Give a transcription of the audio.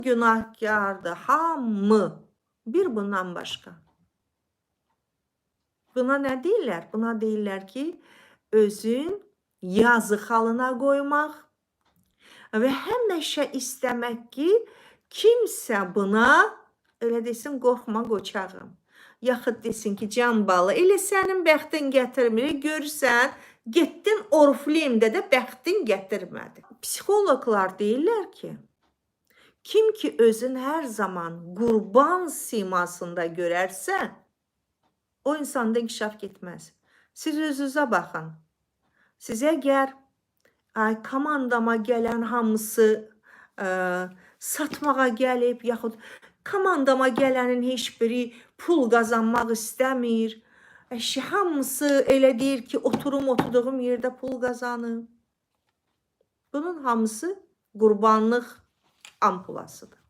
günahkardır, hamı. Bir bundan başqa. Buna nə deyirlər? Buna deyirlər ki, özün yazıq halına qoymaq və həmişə istəmək ki, kimsə buna elə desin, qorxma qoçağım. Yaxud desin ki, can balı, elə sənin bəxtin gətirmir. Görürsən, getdin Orifleyimdə də bəxtin gətirmədi. Psixologlar deyirlər ki, kim ki özün hər zaman qurban simasında görərsə, o insanda inkişaf getməz. Siz özünüzə baxın. Siz əgər komandama gələn hamısı satmağa gəlib, yaxud komandama gələnin heç biri pul qazanmaq istəmir. Hamısı elə deyir ki, oturduğum yerdə pul qazanım. Bunun hamısı qurbanlıq ampulasıdır.